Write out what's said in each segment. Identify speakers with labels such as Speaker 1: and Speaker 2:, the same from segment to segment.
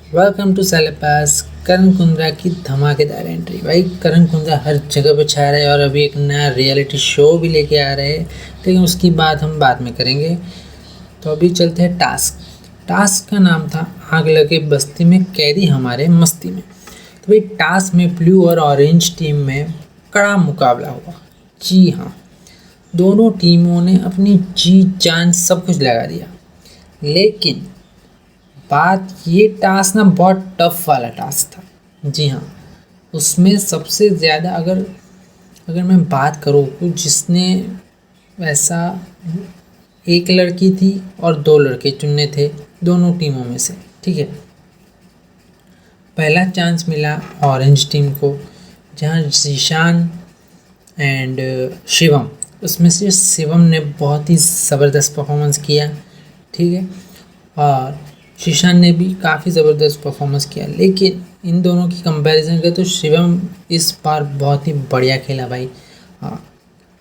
Speaker 1: Welcome to सेलेपास। करण कुंद्रा की धमाकेदार एंट्री। भाई करण कुंद्रा हर जगह पे छा रहे हैं और अभी एक नया रियलिटी शो भी लेके आ रहे हैं, लेकिन उसकी बात हम बाद में करेंगे। तो अभी चलते हैं टास्क। टास्क का नाम था आग लगे बस्ती में कैदी हमारे मस्ती में। तो भाई टास्क में ब्लू और ऑरेंज टीम में कड़ा मुकाबला हुआ। जी हाँ, दोनों टीमों ने अपनी जी जान सब कुछ लगा दिया, लेकिन बात ये टास्क ना बहुत टफ वाला टास्क था। जी हाँ, उसमें सबसे ज़्यादा अगर अगर मैं बात करूँ तो जिसने वैसा एक लड़की थी और दो लड़के चुनने थे दोनों टीमों में से। ठीक है, पहला चांस मिला ऑरेंज टीम को, जहाँ जीशान एंड शिवम, उसमें से शिवम ने बहुत ही ज़बरदस्त परफॉर्मेंस किया। ठीक है, और शीशान ने भी काफ़ी ज़बरदस्त परफॉर्मेंस किया, लेकिन इन दोनों की कंपैरिजन करें तो शिवम इस बार बहुत ही बढ़िया खेला भाई। हाँ,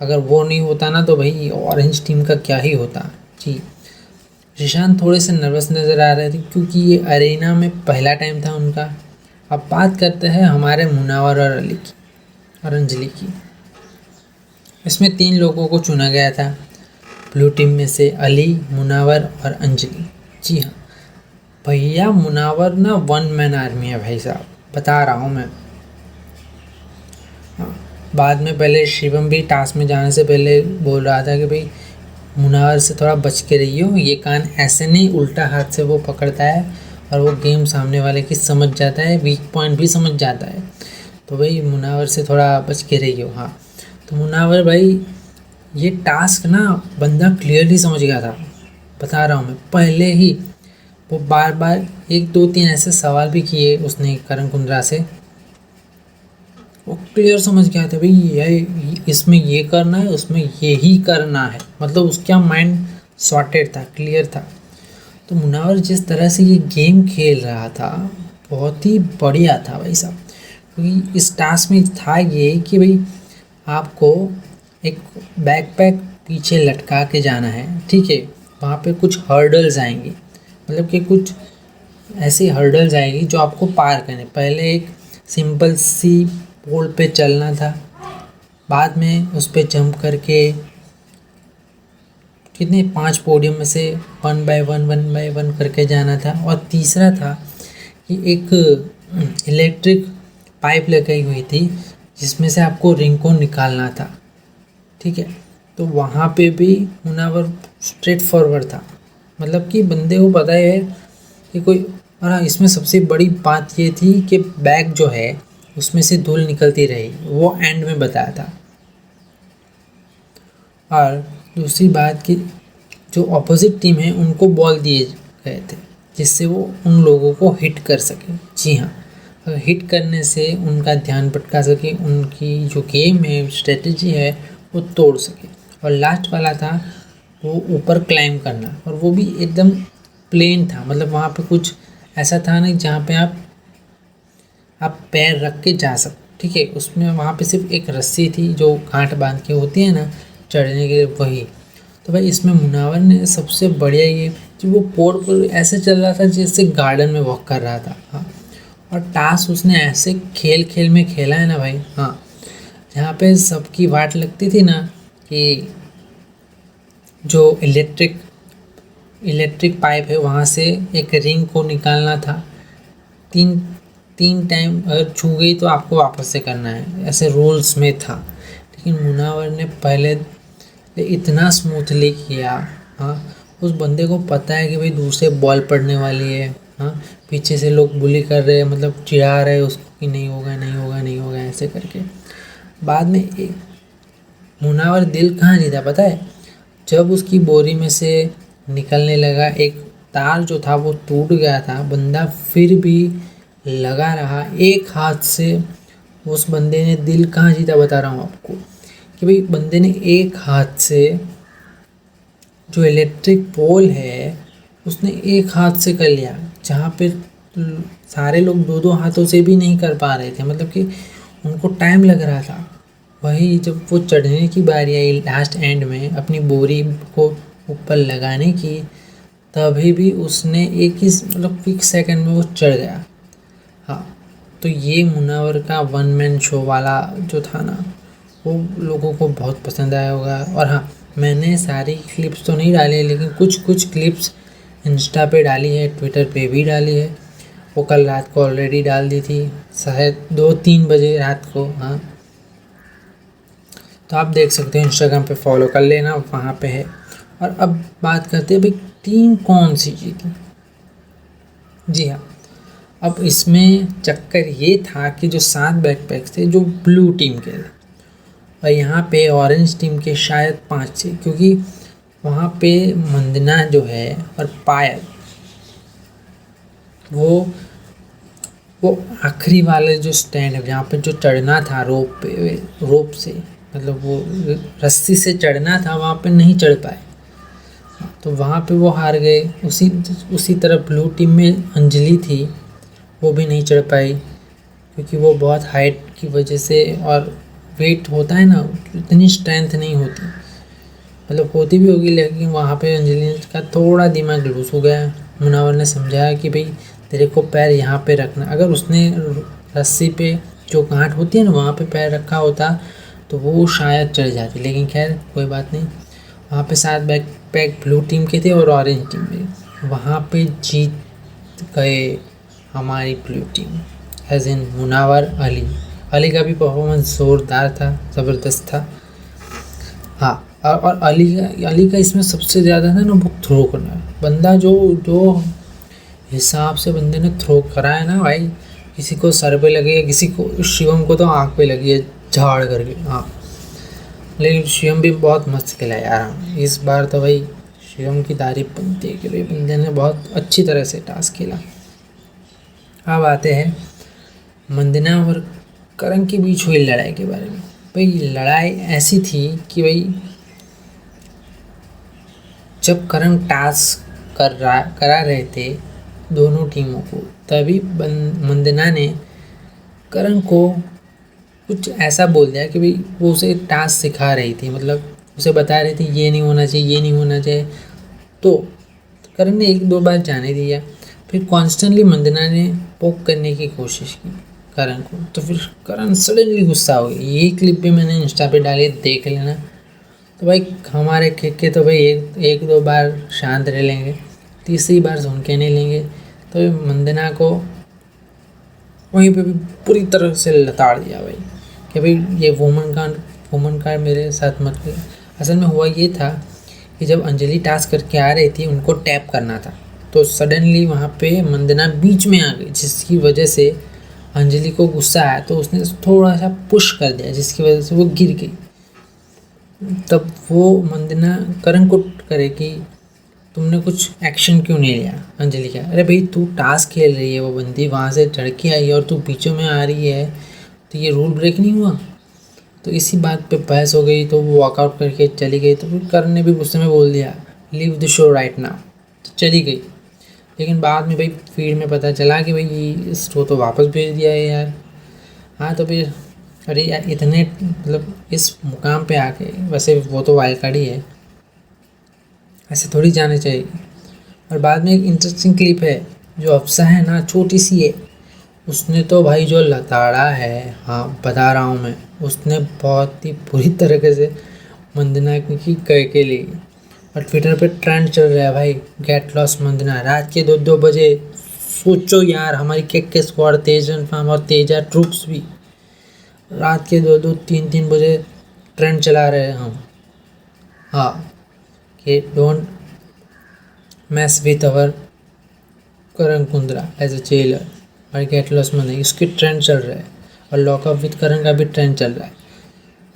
Speaker 1: अगर वो नहीं होता ना तो भाई ऑरेंज टीम का क्या ही होता। जी, शीशान थोड़े से नर्वस नज़र आ रहे थे क्योंकि ये अरेना में पहला टाइम था उनका। अब बात करते हैं हमारे मुनावर और अली की और अंजलि की। इसमें 3 लोगों को चुना गया था ब्लू टीम में से, अली, मुनावर और अंजलि। जी हाँ भैया, मुनावर ना वन मैन आर्मी है भाई साहब, बता रहा हूँ मैं। हाँ, बाद में पहले शिवम भी टास्क में जाने से पहले बोल रहा था कि भाई मुनावर से थोड़ा बच के रहियो, ये कान ऐसे नहीं उल्टा हाथ से वो पकड़ता है और वो गेम सामने वाले की समझ जाता है, वीक पॉइंट भी समझ जाता है, तो भाई मुनावर से थोड़ा बच के रहियो। हाँ, तो मुनावर भाई ये टास्क ना बंदा क्लियरली समझ गया था, बता रहा हूँ मैं। पहले ही वो बार बार 1 2 3 ऐसे सवाल भी किए उसने करण कुंद्रा से, वो क्लियर समझ गया था भाई ये इसमें ये करना है, उसमें ये ही करना है, मतलब उसका माइंड सॉर्टेड था, क्लियर था। तो मुनावर जिस तरह से ये गेम खेल रहा था बहुत ही बढ़िया था भाई साहब, क्योंकि इस टास्क में था ये कि भाई आपको एक बैकपैक पीछे लटका के जाना है। ठीक है, वहाँ पे कुछ हर्डल्स आएंगी, मतलब कि कुछ ऐसी हर्डल्स आएगी जो आपको पार करने। पहले एक सिंपल सी पोल पे चलना था, बाद में उस पे जंप करके कितने 5 पोडियम में से 1 बाय 1 करके जाना था, और तीसरा था कि एक इलेक्ट्रिक पाइप लगाई हुई थी जिसमें से आपको रिंग को निकालना था। ठीक है, तो वहाँ पे भी मुनावर स्ट्रेट फॉरवर्ड था, मतलब कि बंदे को पता है कि कोई। और हाँ, इसमें सबसे बड़ी बात ये थी कि बैग जो है उसमें से धूल निकलती रही, वो एंड में बताया था। और दूसरी बात कि जो अपोजिट टीम है उनको बॉल दिए गए थे जिससे वो उन लोगों को हिट कर सके। जी हाँ, अगर हिट करने से उनका ध्यान भटका सके, उनकी जो गेम है, स्ट्रेटजी है, वो तोड़ सके। और लास्ट वाला था वो ऊपर क्लाइंब करना, और वो भी एकदम प्लेन था, मतलब वहाँ पे कुछ ऐसा था नहीं जहाँ पे आप पैर रख के जा सकते। ठीक है, उसमें वहाँ पे सिर्फ एक रस्सी थी जो गांठ बांध के होती है ना चढ़ने के लिए, वही। तो भाई इसमें मुनावर ने सबसे बढ़िया ये कि वो पोर्ट पर ऐसे चल रहा था जैसे गार्डन में वॉक कर रहा था। हाँ, और टास्क उसने ऐसे खेल खेल में खेला है ना भाई। हाँ, जहाँ पे सबकी वाट लगती थी ना कि जो इलेक्ट्रिक पाइप है वहाँ से एक रिंग को निकालना था, 3 टाइम अगर छू गई तो आपको वापस से करना है, ऐसे रूल्स में था। लेकिन मुनावर ने पहले इतना स्मूथली किया। हाँ, उस बंदे को पता है कि भाई दूर से बॉल पड़ने वाली है। हाँ, पीछे से लोग बुली कर रहे हैं, मतलब चिढ़ा रहे हैं उसको कि नहीं होगा नहीं होगा नहीं होगा, ऐसे करके। बाद में एक मुनावर दिल कहाँ जीता पता है, जब उसकी बोरी में से निकलने लगा एक तार जो था वो टूट गया था, बंदा फिर भी लगा रहा एक हाथ से। उस बंदे ने दिल कहाँ जीता बता रहा हूँ आपको, कि भाई बंदे ने एक हाथ से जो इलेक्ट्रिक पोल है उसने एक हाथ से कर लिया, जहाँ पे सारे लोग 2 2 हाथों से भी नहीं कर पा रहे थे, मतलब कि उनको टाइम लग रहा था। वही जब वो चढ़ने की बारी आई लास्ट एंड में अपनी बोरी को ऊपर लगाने की, तभी भी उसने एक ही मतलब फिक्स सेकंड में वो चढ़ गया। हाँ, तो ये मुनावर का वन मैन शो वाला जो था ना, वो लोगों को बहुत पसंद आया होगा। और हाँ, मैंने सारी क्लिप्स तो नहीं डाली, लेकिन कुछ कुछ क्लिप्स इंस्टा पे डाली है, ट्विटर पे भी डाली है। वो कल रात को ऑलरेडी डाल दी थी, शायद 2-3 बजे रात को। हाँ, तो आप देख सकते हो, इंस्टाग्राम पे फॉलो कर लेना, वहाँ पे है। और अब बात करते हैं भाई, टीम कौन सी जीती। जी हाँ, अब इसमें चक्कर ये था कि जो 7 बैकपैक्स थे जो ब्लू टीम के थे, और यहाँ पे ऑरेंज टीम के शायद 5 थे, क्योंकि वहाँ पे मंदना जो है और पायल वो आखिरी वाले जो स्टैंड है जहाँ पे जो चढ़ना था रोप से, मतलब वो रस्सी से चढ़ना था, वहाँ पे नहीं चढ़ पाए, तो वहाँ पे वो हार गए। उसी तरह ब्लू टीम में अंजलि थी, वो भी नहीं चढ़ पाई, क्योंकि वो बहुत हाइट की वजह से, और वेट होता है ना, इतनी स्ट्रेंथ नहीं होती, मतलब होती भी होगी, लेकिन वहाँ पे अंजलि का थोड़ा दिमाग लूज हो गया। मुनावर ने समझाया कि भाई तेरे को पैर यहाँ पे रखना, अगर उसने रस्सी पे जो गांठ होती है ना वहाँ पे पैर रखा होता तो वो शायद चढ़ जाती, लेकिन खैर कोई बात नहीं। वहाँ पे 7 बैकपैक ब्लू टीम के थे और ऑरेंज टीम में, वहाँ पे जीत गए हमारी blue team, as in Munawar Ali का भी परफॉर्मेंस ज़ोरदार था, ज़बरदस्त था। हाँ, और अली का इसमें सबसे ज़्यादा था ना वो थ्रो करना, बंदा जो हिसाब से बंदे ने थ्रो करा है ना भाई, किसी को सर पे लगी है, किसी को शिवम को तो आँख पे लगी है झाड़ करके। हाँ, लेकिन शिवम भी बहुत मस्त खेला यार इस बार तो भाई, शिवम की तारीफ बनती है कि भाई बंदे ने बहुत अच्छी तरह से टास्क खेला। अब आते हैं मंदना और करण के बीच हुई लड़ाई के बारे में। भाई लड़ाई ऐसी थी कि भाई जब करण टास्क करा रहे थे दोनों टीमों को, तभी मंदना ने करण को कुछ ऐसा बोल दिया कि भाई वो उसे टास्क सिखा रही थी, मतलब उसे बता रही थी ये नहीं होना चाहिए, ये नहीं होना चाहिए। तो करण ने 1-2 बार जाने दिया, फिर कॉन्स्टेंटली मंदना ने पोक करने की कोशिश की करण को, तो फिर करण सडनली गुस्सा हो गई। ये क्लिप भी मैंने इंस्टा पे डाली, देख लेना। तो भाई हमारे के तो भाई 1-2 बार शांत रह लेंगे, तीसरी बार सुन के नहीं लेंगे। तो मंदना को वहीं पे भी पूरी तरह से लताड़ दिया भाई कि भाई ये वुमन का मेरे साथ मत कर। असल में हुआ ये था कि जब अंजलि टास्क करके आ रही थी, उनको टैप करना था, तो सडनली वहाँ पे मंदना बीच में आ गई, जिसकी वजह से अंजलि को गुस्सा आया, तो उसने थोड़ा सा पुश कर दिया, जिसकी वजह से वो गिर गई। तब वो मंदना करण को करे कि तुमने कुछ एक्शन क्यों नहीं लिया। अंजलि क्या, अरे भाई तू टास्क खेल रही है, वो बंदी वहाँ से चढ़ के आई और तू बीचों में आ रही है, तो ये रूल ब्रेक नहीं हुआ। तो इसी बात पे बहस हो गई, तो वो वॉकआउट करके चली गई। तो फिर करण ने भी गुस्से में बोल दिया leave the show right now, तो चली गई। लेकिन बाद में भाई फीड में पता चला कि भाई इस शो तो वापस भेज दिया है यार। हाँ, तो फिर अरे यार इतने मतलब इस मुकाम पे आके, वैसे वो तो वाइल्ड कार्ड ही है, ऐसे थोड़ी जाने चाहिए। और बाद में एक इंटरेस्टिंग क्लिप है, जो अफसा है ना, छोटी सी है, उसने तो भाई जो लताड़ा है, हाँ बता रहा हूँ मैं, उसने बहुत ही बुरी तरीके से मंदना की कह के ली। और ट्विटर पे ट्रेंड चल रहा है भाई, गेट लॉस मंदना, रात के 2-2 बजे। सोचो यार, हमारी के स्क्वाड, तेजन फार्म और तेजा ट्रूप्स भी रात के 2-2, 3-3 बजे ट्रेंड चला रहे हैं हम। हाँ, कि don't mess with our Karan Kundra as a jailer, और गेट लॉस मंदना, इसके ट्रेंड चल रहा है। और लॉकअप विथ करण का भी ट्रेंड चल रहा है।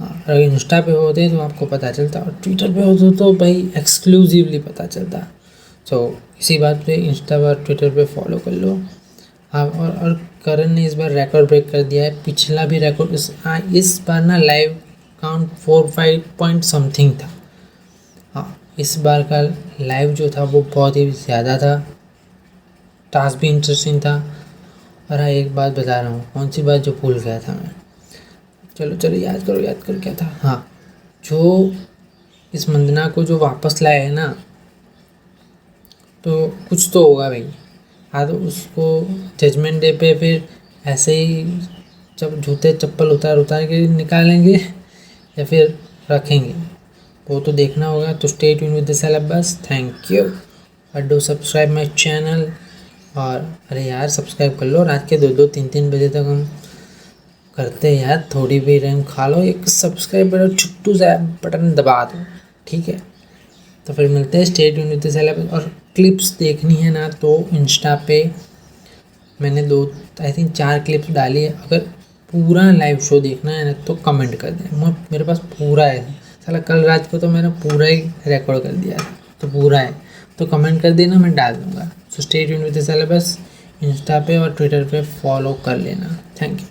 Speaker 1: हाँ, अगर इंस्टा पे होते तो आपको पता चलता, और ट्विटर पे होते तो भाई एक्सक्लूसिवली पता चलता। तो इसी बात पे इंस्टा और ट्विटर पे फॉलो कर लो। हाँ, और करण ने इस बार रिकॉर्ड ब्रेक कर दिया है, पिछला भी रिकॉर्ड इस बार ना लाइव काउंट 4-5 पॉइंट समथिंग था। हाँ, इस बार का लाइव जो था वो बहुत ही ज़्यादा था, टास्क भी इंटरेस्टिंग था। और हाँ, एक बात बता रहा हूँ, कौन सी बात जो भूल गया था मैं, चलो याद करो क्या था। हाँ, जो इस मंदना को जो वापस लाए है ना, तो कुछ तो होगा भाई। हाँ तो उसको जजमेंट डे पे फिर ऐसे ही जब जूते चप्पल उतार उतार के निकालेंगे या फिर रखेंगे, वो तो देखना होगा। तो stay tune with the syllabus. Thank you और डू सब्सक्राइब माई चैनल। और अरे यार सब्सक्राइब कर लो, रात के 2-2 3-3 बजे तक हम करते हैं यार, थोड़ी भी रैम खा लो, एक सब्सक्राइब बटन छुट्टू सा बटन दबा दो, ठीक है। तो फिर मिलते हैं, stay tune with the syllabus. और क्लिप्स देखनी है ना तो इंस्टा पे मैंने 2 आई थिंक 4 क्लिप्स डाली है। अगर पूरा लाइव शो देखना है ना तो कमेंट कर दें, मेरे पास पूरा है साला, कल रात को तो मैंने पूरा ही रिकॉर्ड कर दिया है, तो पूरा है, तो कमेंट कर देना, मैं डाल दूँगा। So stay tune with the syllabus. Insta पे और ट्विटर पे फॉलो कर लेना। Thank you.